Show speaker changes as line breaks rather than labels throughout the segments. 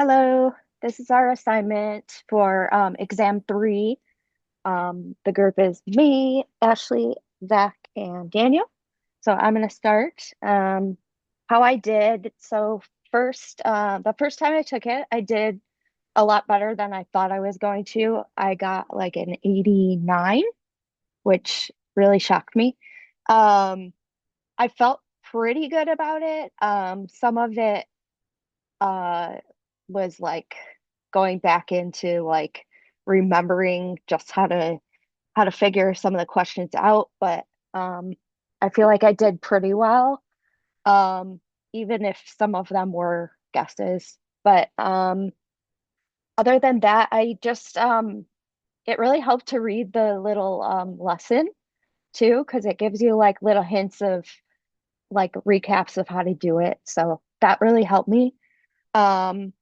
Hello, this is our assignment for exam three. The group is me, Ashley, Zach, and Daniel. So I'm going to start. How I did. So first, the first time I took it, I did a lot better than I thought I was going to. I got like an 89, which really shocked me. Um, I felt pretty good about it. Some of it uh was like going back into like remembering just how to figure some of the questions out, but um I feel like I did pretty well, um even if some of them were guesses. But other than that, I just it really helped to read the little lesson too, because it gives you like little hints of like recaps of how to do it. So that really helped me. um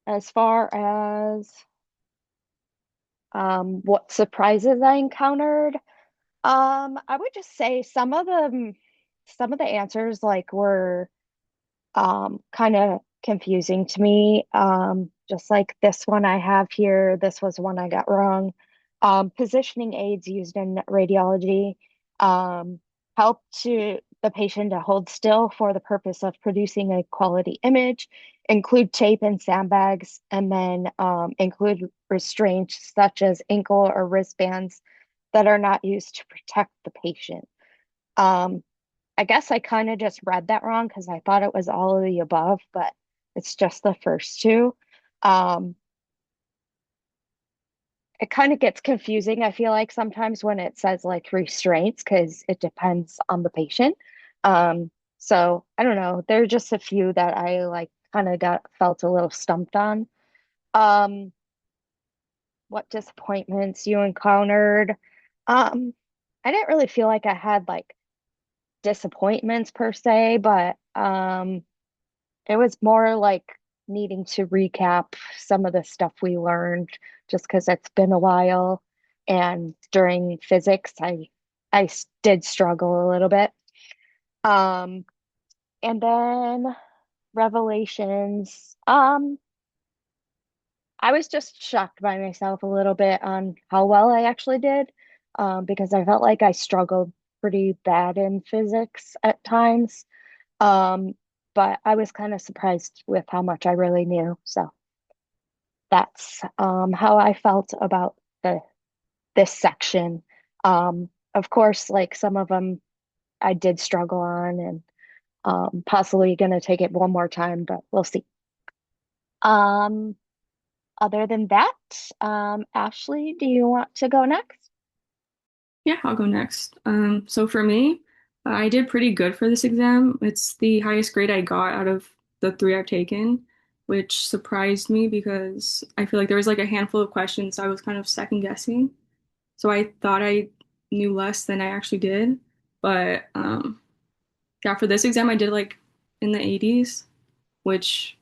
as far as what surprises I encountered, I would just say some of the answers like were kind of confusing to me. Just like this one I have here, this was one I got wrong. Positioning aids used in radiology um, help to the patient to hold still for the purpose of producing a quality image, include tape and sandbags, and then include restraints such as ankle or wristbands that are not used to protect the patient. Um, I guess I kind of just read that wrong because I thought it was all of the above, but it's just the first two. Um, it kind of gets confusing, I feel like sometimes when it says like restraints, because it depends on the patient. So I don't know. There are just a few that I like kind of got felt a little stumped on. Um, what disappointments you encountered? Um, I didn't really feel like I had like disappointments per se, but it was more like needing to recap some of the stuff we learned just because it's been a while. And during physics, did struggle a little bit. Um, and then revelations. I was just shocked by myself a little bit on how well I actually did, because I felt like I struggled pretty bad in physics at times. Um, but I was kind of surprised with how much I really knew. So that's how I felt about the this section. Of course, like some of them I did struggle on, and possibly going to take it one more time, but we'll see. Um, Other than that, Ashley, do you want to go next?
Yeah, I'll go next. So for me, I did pretty good for this exam. It's the highest grade I got out of the three I've taken, which surprised me because I feel like there was like a handful of questions I was kind of second guessing. So I thought I knew less than I actually did. But yeah, for this exam, I did like in the 80s, which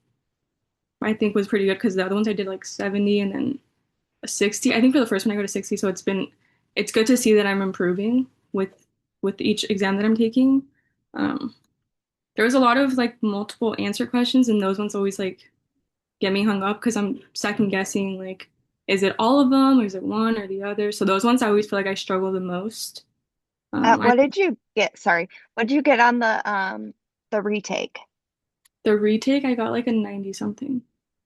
I think was pretty good because the other ones I did like 70 and then a 60. I think for the first one I got a 60, so it's good to see that I'm improving with each exam that I'm taking. Um, there was a lot of like multiple answer questions, and those ones always like get me hung up because I'm second guessing like is it all of them or is it one or the other? So those ones I always feel like I struggle the most. I
What did you get? Sorry, what did you get on the retake?
The retake I got like a 90 something.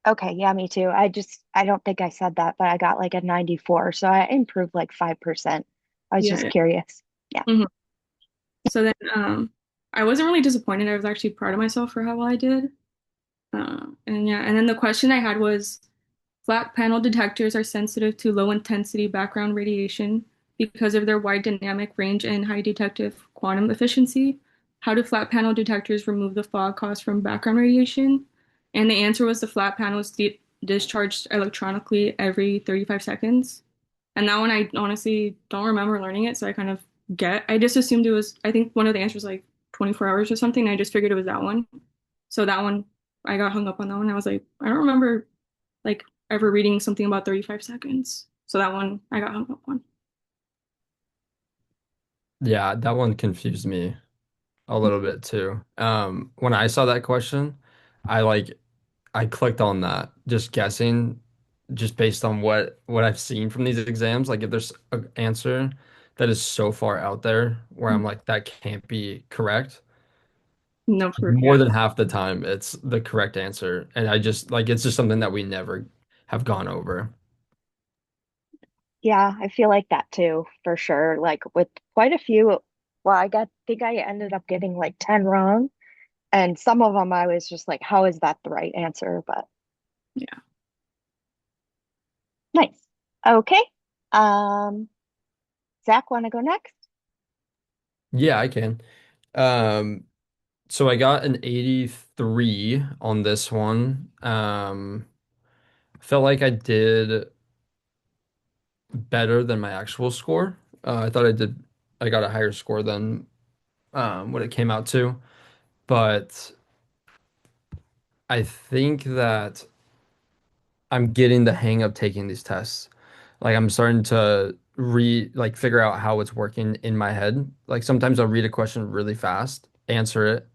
Okay, yeah, me too. I don't think I said that, but I got like a 94, so I improved like 5%. I was just
Yeah.
curious. Yeah.
Mhm. So then I wasn't really disappointed. I was actually proud of myself for how well I did. And yeah, and then the question I had was flat panel detectors are sensitive to low intensity background radiation because of their wide dynamic range and high detective quantum efficiency. How do flat panel detectors remove the fog caused from background radiation? And the answer was the flat panels discharged electronically every 35 seconds. And that one I honestly don't remember learning it, so I just assumed it was, I think one of the answers like 24 hours or something. I just figured it was that one. So that one, I got hung up on that one. I was like, I don't remember like ever reading something about 35 seconds. So that one I got hung up on.
Yeah, that one confused me a little bit too. When I saw that question, I like I clicked on that, just guessing, just based on what I've seen from these exams. Like if there's an answer that is so far out there where I'm like, that can't be correct.
No, for
More
yeah.
than half the time, it's the correct answer. And I just like it's just something that we never have gone over.
Yeah, I feel like that too, for sure. Like with quite a few, well, think I ended up getting like 10 wrong. And some of them I was just like, how is that the right answer? But
Yeah.
nice. Okay. Um, Zach, want to go next?
Yeah, I can. Um, so I got an 83 on this one. Felt like I did better than my actual score. I thought I got a higher score than what it came out to. But I think that I'm getting the hang of taking these tests. Like I'm starting to like figure out how it's working in my head. Like sometimes I'll read a question really fast, answer it.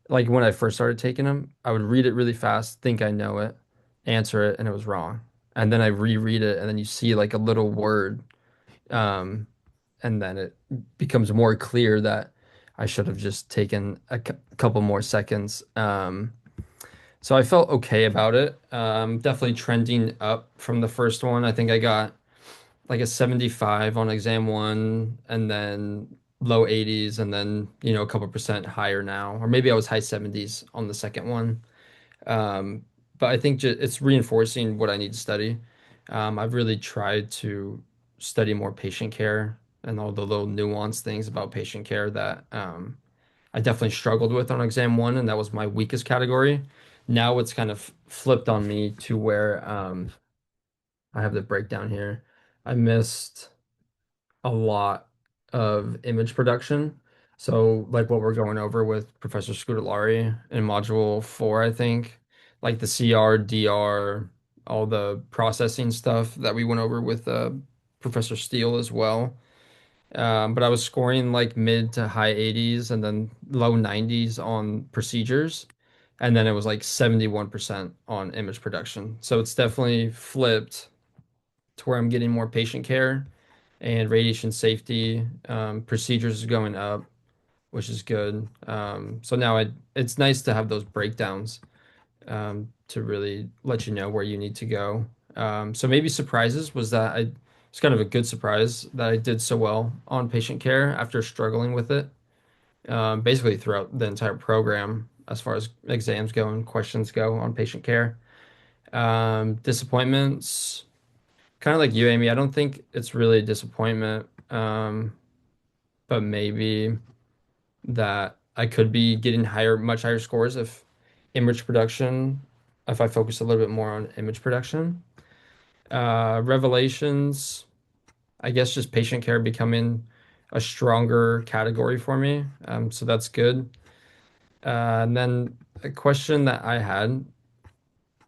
Like when I first started taking them, I would read it really fast, think I know it, answer it, and it was wrong. And then I reread it, and then you see like a little word, um, and then it becomes more clear that I should have just taken a couple more seconds. So I felt okay about it. Definitely trending up from the first one. I think I got like a 75 on exam one, and then low 80s, and then, a couple percent higher now. Or maybe I was high 70s on the second one. Um, but I think it's reinforcing what I need to study. I've really tried to study more patient care and all the little nuanced things about patient care that I definitely struggled with on exam one, and that was my weakest category. Now it's kind of flipped on me to where I have the breakdown here. I missed a lot of image production. So, like what we're going over with Professor Scudellari in Module 4, I think, like the CR, DR, all the processing stuff that we went over with Professor Steele as well. But I was scoring like mid to high 80s and then low 90s on procedures. And then it was like 71% on image production. So it's definitely flipped to where I'm getting more patient care and radiation safety. Procedures is going up, which is good. So now it's nice to have those breakdowns to really let you know where you need to go. So maybe surprises was that it's kind of a good surprise that I did so well on patient care after struggling with it, basically throughout the entire program as far as exams go and questions go on patient care. Disappointments, kind of like you, Amy. I don't think it's really a disappointment, but maybe that I could be getting much higher scores image production, if I focus a little bit more on image production. Revelations, I guess just patient care becoming a stronger category for me. So that's good. And then a question that I had,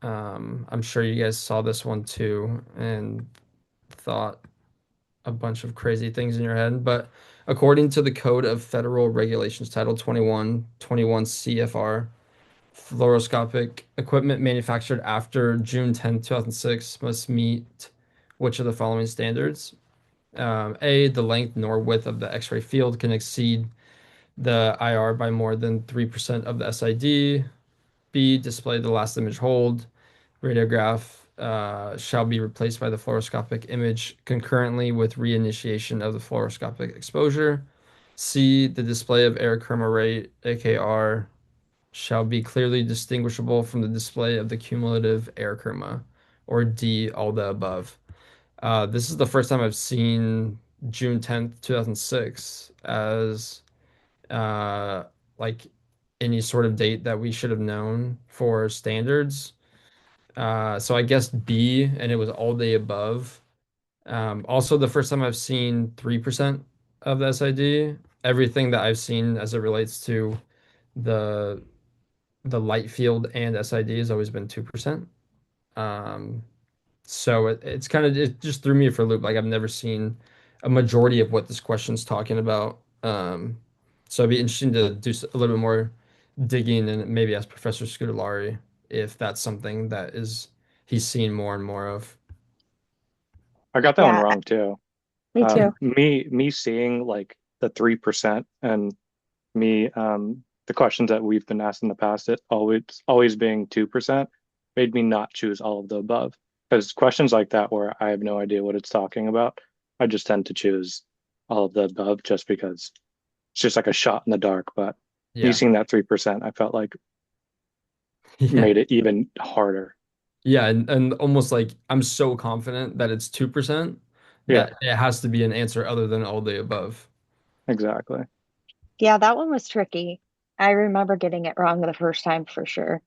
I'm sure you guys saw this one too and thought a bunch of crazy things in your head, but according to the Code of Federal Regulations, Title 21 CFR, fluoroscopic equipment manufactured after June 10th, 2006 must meet which of the following standards? A, the length nor width of the X-ray field can exceed the IR by more than 3% of the SID. B, display the last image hold. Radiograph shall be replaced by the fluoroscopic image concurrently with reinitiation of the fluoroscopic exposure. C, the display of air kerma rate, AKR, shall be clearly distinguishable from the display of the cumulative air kerma. Or D, all the above. This is the first time I've seen June 10th, 2006 as uh, like any sort of date that we should have known for standards. So I guess B, and it was all the above. Also, the first time I've seen 3% of the SID. Everything that I've seen as it relates to the the light field and SID has always been 2%. Um, so it's kind of it just threw me for a loop. Like I've never seen a majority of what this question's talking about. So it'd be interesting to do a little bit more digging and maybe ask Professor Scudellari if that's something that is he's seen more and more of.
I got that one
Yeah,
wrong too.
me too.
Me seeing like the 3% and me the questions that we've been asked in the past, it always being 2% made me not choose all of the above. Because questions like that where I have no idea what it's talking about, I just tend to choose all of the above just because it's just like a shot in the dark. But me
Yeah.
seeing that 3%, I felt like
Yeah.
made it even harder.
Yeah, and almost like I'm so confident that it's 2%
Yeah,
that it has to be an answer other than all the above.
exactly.
Yeah, that one was tricky. I remember getting it wrong the first time for sure.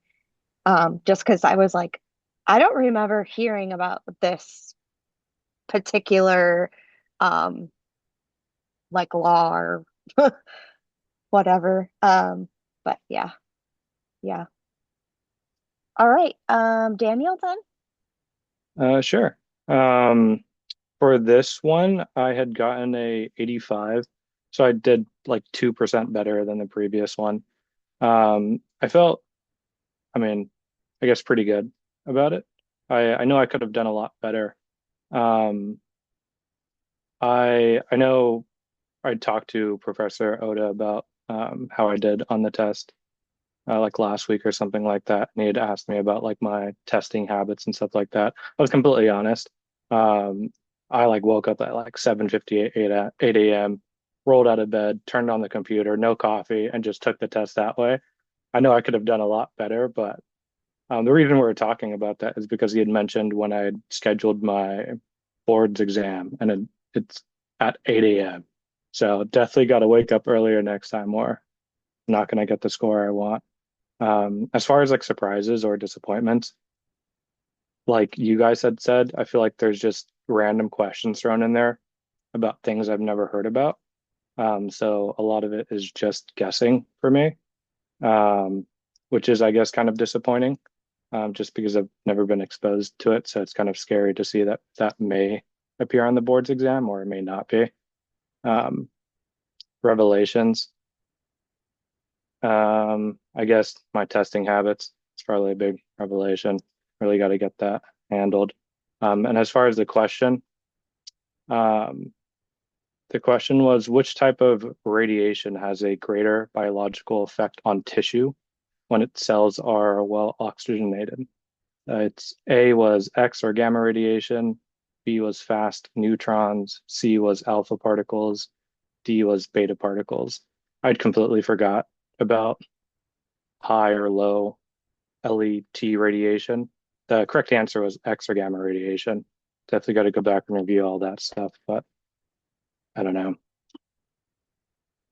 Just because I was like, I don't remember hearing about this particular um like law or whatever. But yeah, yeah. All right. Daniel then?
Sure. For this one, I had gotten a 85, so I did like 2% better than the previous one. I felt, I mean, I guess pretty good about it. I know I could have done a lot better. Um, I know I talked to Professor Oda about how I did on the test, like last week or something like that, and he had asked me about like my testing habits and stuff like that. I was completely honest. Um, I like woke up at like 7:58, 8 a.m., rolled out of bed, turned on the computer, no coffee, and just took the test that way. I know I could have done a lot better, but the reason we were talking about that is because he had mentioned when I had scheduled my board's exam, and it's at 8 a.m. So definitely got to wake up earlier next time, or I'm not going to get the score I want. As far as like surprises or disappointments, like you guys had said, I feel like there's just random questions thrown in there about things I've never heard about. So a lot of it is just guessing for me, um, which is, I guess, kind of disappointing, just because I've never been exposed to it. So it's kind of scary to see that that may appear on the board's exam or it may not be. Um, Revelations. I guess my testing habits, it's probably a big revelation. Really got to get that handled. And as far as um, the question was which type of radiation has a greater biological effect on tissue when its cells are well oxygenated? It's A was X or gamma radiation, B was fast neutrons, C was alpha particles, D was beta particles. I'd completely forgot about high or low LET radiation. The correct answer was X or gamma radiation. Definitely got to go back and review all that stuff, but I don't know.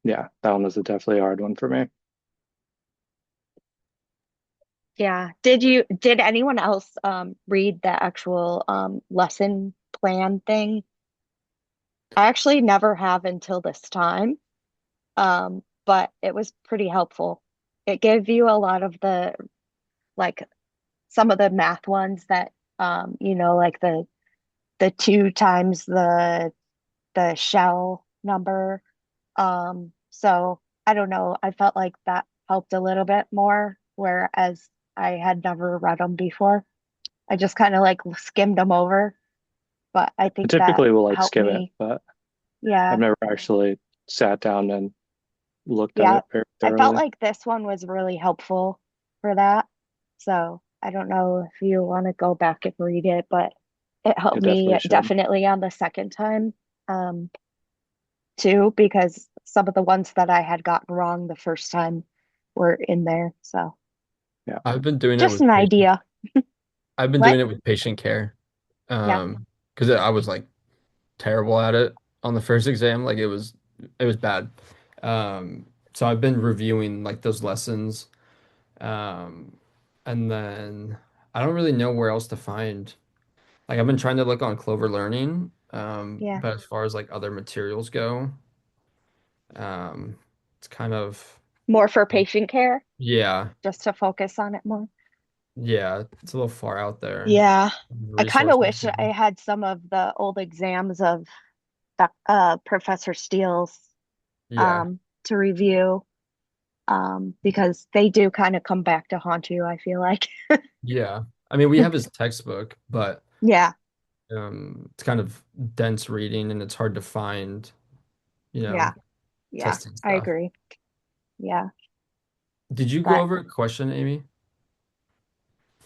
Yeah, that one was definitely a hard one for me.
Yeah. Did anyone else read the actual lesson plan thing? I actually never have until this time. But it was pretty helpful. It gave you a lot of the like some of the math ones that like the two times the shell number. So I don't know. I felt like that helped a little bit more, whereas I had never read them before. I just kind of like skimmed them over, but I
I
think that
typically will like
helped
skim it,
me.
but I've
Yeah,
never actually sat down and looked at
yeah.
it very
I felt
thoroughly.
like this one was really helpful for that. So I don't know if you want to go back and read it, but it
I
helped me
definitely should.
definitely on the second time, um, too, because some of the ones that I had gotten wrong the first time were in there. So
Yeah.
I've been doing it
just
with
an
patient.
idea.
I've been
What?
doing it with patient care.
Yeah.
Because I was like terrible at it on the first exam. Like it was bad. So I've been reviewing like those lessons. Um, and then I don't really know where else to find. Like I've been trying to look on Clover Learning,
Yeah.
but as far as like other materials go, um, it's kind of
More for patient care,
yeah,
just to focus on it more.
yeah, it's a little far out there.
Yeah. I kind of
Resources.
wish I had some of the old exams of Professor Steele's
Yeah.
to review. because they do kind of come back to haunt you, I feel like.
Yeah. I mean, we have his textbook, but
Yeah,
it's kind of dense reading and it's hard to find, you
yeah,
know,
yeah,
testing
I
stuff.
agree. Yeah,
Did you go
but
over a question, Amy?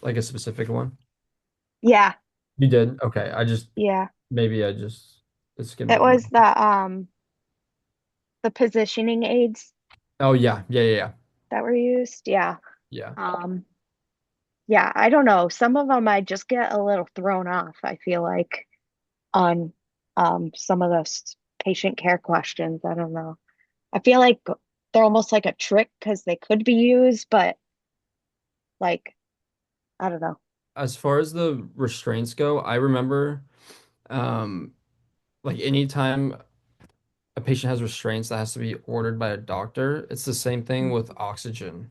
Like a specific one?
yeah,
You did? Okay.
yeah.
Maybe I just it skimmed
It
over.
was the positioning aids
Oh yeah. Yeah, yeah, yeah.
that were used. Yeah.
Yeah.
Um, yeah, I don't know. Some of them I just get a little thrown off, I feel like, on some of those patient care questions. I don't know. I feel like they're almost like a trick because they could be used, but like, I don't know.
As far as the restraints go, I remember um like anytime a patient has restraints that has to be ordered by a doctor, it's the same thing
Mm,
with oxygen.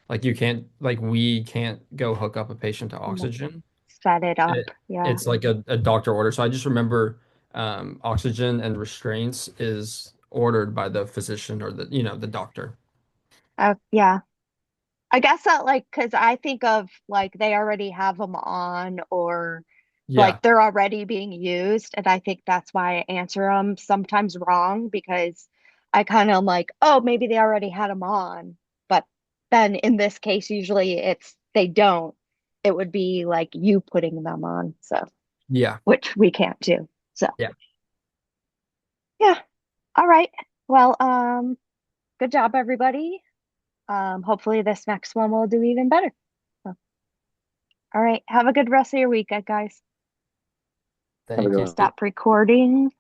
Like you can't like we can't go hook up a patient to
like,
oxygen.
set it up. Yeah.
It's like a doctor order. So I just remember oxygen and restraints is ordered by the physician or the doctor.
Yeah. I guess that like because I think of like they already have them on or
Yeah.
like they're already being used, and I think that's why I answer them sometimes wrong because I kind of like, oh, maybe they already had them on, but then in this case, usually it's they don't. It would be like you putting them on, so
Yeah.
which we can't do. So
Yeah.
yeah, all right. Well, good job, everybody. Hopefully this next one will do even better. So, all right. Have a good rest of your week, guys.
Have a
Thank
good
you.
one.
Stop recording.